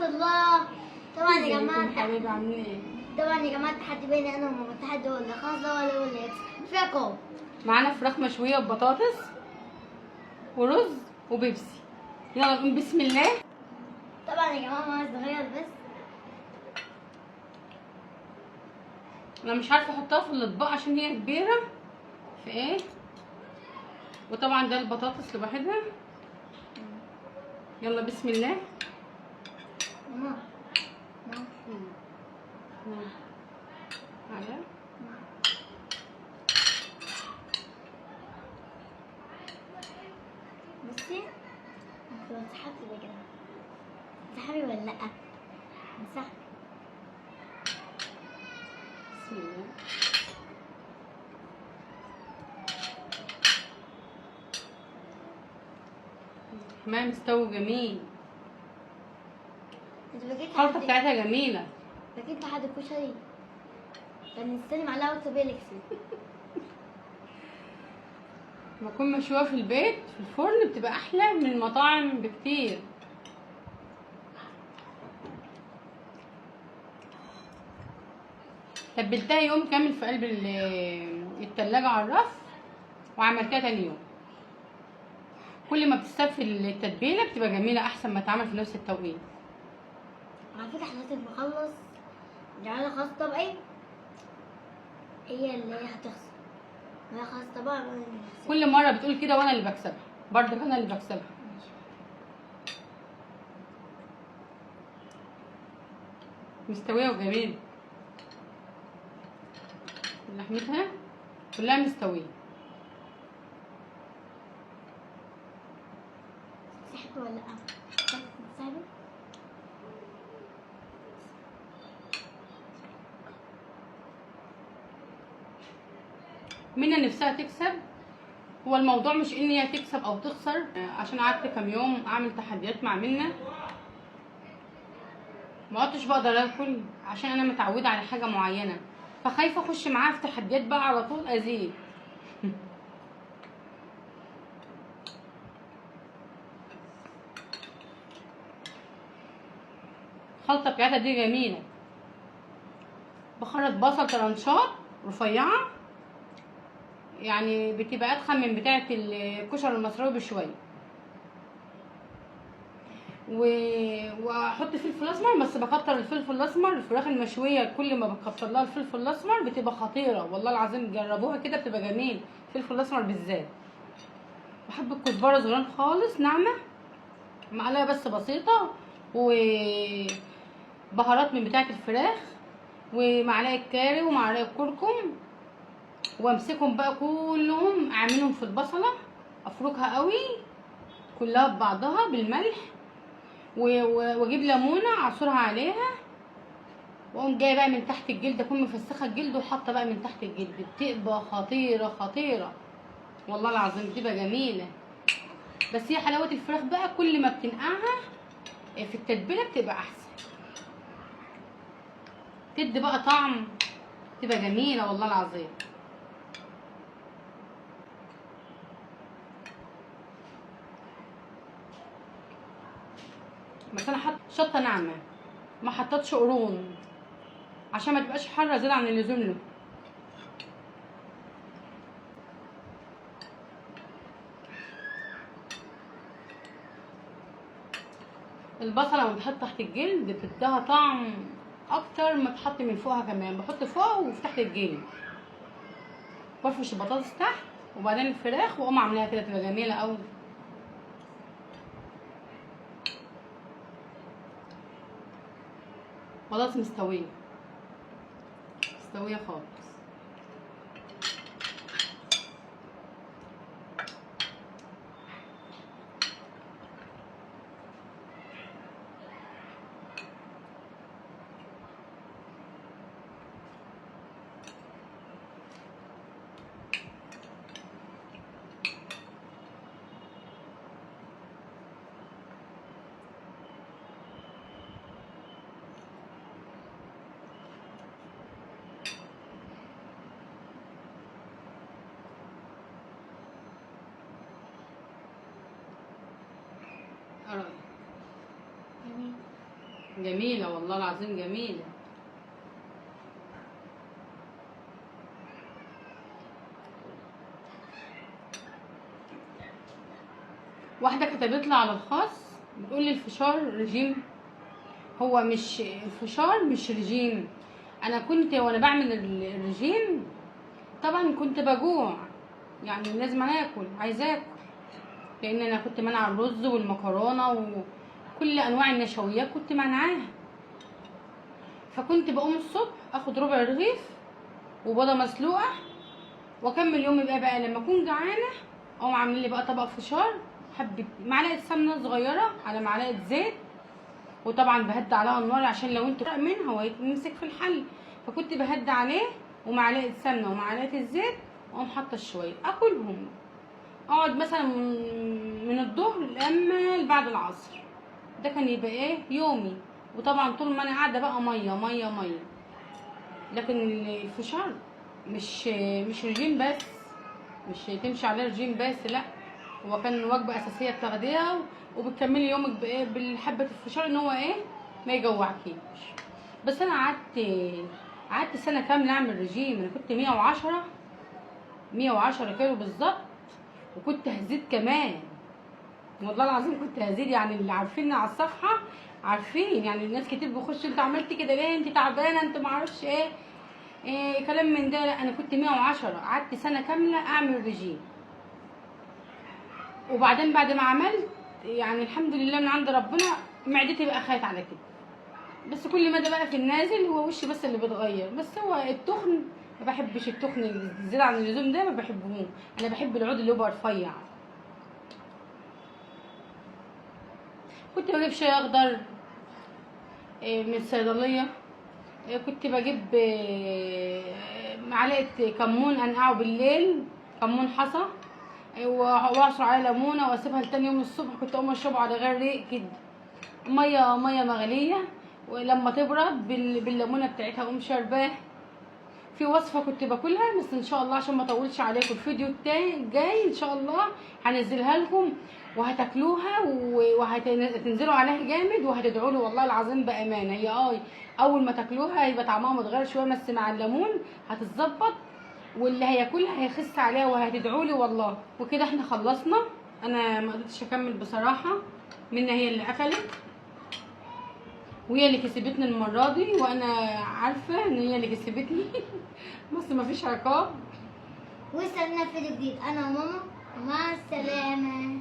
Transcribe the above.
الله. طبعا يا جماعه حبيبي عاملين ايه؟ طبعا يا جماعه التحدي بين انا وماما، التحدي هو اللي خلاص ده ولا اللي يكسب في عقاب. معانا فراخ مشويه وبطاطس ورز وبيبسي. يلا نقول بسم الله. طبعا يا جماعه ماما صغير بس انا مش عارفه احطها في الاطباق عشان هي كبيره في ايه. وطبعا ده البطاطس لوحدها. يلا بسم الله. ماما على بصي انت مسحتي ده كده، مسحبي ولا لا؟ مسحبي. بسم الله. كمان مستوي جميل. انت بكيت الخلطه بتاعتها جميله. بكيت تحدي الكشري كان نستني معلقه واكتب اليكسي. لما تكون مشويه في البيت في الفرن بتبقى احلى من المطاعم بكتير. تبلتها يوم كامل في قلب التلاجة على الرف، وعملتها تاني يوم. كل ما بتستوي في التتبيله بتبقى جميله احسن ما تعمل في نفس التوقيت. على فكره احنا لازم نخلص نعمل خلاص طبقي، هي اللي هي هتخسر. هي خلاص طبقه وانا اللي هخسر. كل مره بتقول كده وانا اللي بكسبها، برضك انا اللي بكسبها. مستويه وجميله، لحمتها كلها مستويه. مسحبي ولا لا؟ مسحبي. منى نفسها تكسب. هو الموضوع مش ان هي تكسب او تخسر، عشان قعدت كام يوم اعمل تحديات مع منى ما عدتش بقدر اكل عشان انا متعوده على حاجه معينه، فخايفه اخش معاها في تحديات بقى على طول ازيد. الخلطه بتاعتها دي جميله. بخرط بصل طرنشات رفيعه، يعني بتبقى اتخن من بتاعه الكشري المصراوي بشويه. واحط فلفل اسمر، بس بكتر الفلفل الاسمر. الفراخ المشويه كل ما بكتر لها الفلفل الاسمر بتبقى خطيره، والله العظيم جربوها كده بتبقى جميل. الفلفل الاسمر بالذات. بحب الكزبره صغيرين خالص ناعمه، معلقه بس بسيطه، وبهارات من بتاعه الفراخ، ومعلقه كاري ومعلقه كركم. وامسكهم بقى كلهم اعملهم في البصله، افركها قوي كلها ببعضها بالملح، واجيب ليمونه اعصرها عليها، واقوم جايه بقى من تحت الجلد، اكون مفسخه الجلد وحاطه بقى من تحت الجلد. بتبقى خطيره خطيره والله العظيم، بتبقى جميله. بس هي حلاوه الفراخ بقى كل ما بتنقعها في التتبيله بتبقى احسن، تدي بقى طعم، تبقى جميله والله العظيم. بس انا حاطه شطه ناعمه، ما حطيتش قرون عشان ما تبقاش حاره زياده عن اللزوم له. البصله لما بتحط تحت الجلد بتديها طعم اكتر ما تحط من فوقها. كمان بحط فوق وفي تحت الجلد، بفرش البطاطس تحت وبعدين الفراخ، واقوم عاملاها كده تبقى جميله قوي. بطاطس مستويه مستويه خالص. جميله والله العظيم جميله. واحده كتبت لي على الخاص بتقول لي الفشار رجيم. هو مش الفشار مش رجيم. انا كنت وانا بعمل الرجيم طبعا كنت بجوع، يعني لازم انا اكل، عايزه اكل، لان انا كنت مانعه الرز والمكرونه وكل انواع النشويات كنت مانعاها. فكنت بقوم الصبح اخد ربع رغيف وبيضه مسلوقه واكمل يومي بقى لما اكون جعانه اقوم عامله لي بقى طبق فشار، حبه معلقه سمنه صغيره على معلقه زيت، وطبعا بهدي عليها النار عشان لو انت منها ويمسك في الحل. فكنت بهدي عليه ومعلقه سمنه ومعلقه الزيت واقوم حاطه شويه اكلهم، اقعد مثلا من الظهر لاما بعد العصر. ده كان يبقى ايه يومي. وطبعا طول ما انا قاعده بقى ميه ميه ميه. لكن الفشار مش رجيم بس، مش تمشي عليه رجيم بس، لا، هو كان وجبه اساسيه بتاخديها وبتكملي يومك بايه بالحبه الفشار ان هو ايه ما يجوعكيش. بس انا قعدت سنه كامله اعمل رجيم. انا كنت 110 كيلو بالظبط، وكنت هزيد كمان والله العظيم كنت هزيد. يعني اللي عارفيني على الصفحه عارفين، يعني الناس كتير بيخشوا انت عملتي كده ليه، انت تعبانه، انت معرفش ايه كلام من ده. لا انا كنت 110، قعدت سنه كامله اعمل رجيم. وبعدين بعد ما عملت يعني الحمد لله من عند ربنا معدتي بقى خايت على كده. بس كل ما ده بقى في النازل هو وشي بس اللي بيتغير. بس هو التخن ما بحبش، التخن الزيادة عن اللزوم ده ما بحبهوش. انا بحب العود اللي يبقى رفيع. كنت بجيب شاي اخضر من الصيدليه. كنت بجيب معلقه كمون انقعه بالليل، كمون حصى، واعصر عليه ليمونه واسيبها لتاني يوم الصبح. كنت اقوم اشربه على غير ريق كده، ميه مغليه، ولما تبرد بالليمونه بتاعتها اقوم شرباه. في وصفه كنت باكلها بس ان شاء الله عشان ما اطولش عليكم الفيديو التاني جاي ان شاء الله هنزلها لكم وهتاكلوها وهتنزلوا عليها جامد وهتدعوا لي والله العظيم بامانه. هي اول ما تاكلوها هيبقى طعمها متغير شويه بس مع الليمون هتتظبط، واللي هياكلها هيخس عليها وهتدعوا لي والله. وكده احنا خلصنا. انا ما قدرتش اكمل بصراحه، منى هي اللي اكلت وهي اللي كسبتني المره دي، وانا عارفه ان هي اللي كسبتني بس مفيش عقاب. واستنى فيديو جديد انا وماما، ومع السلامه.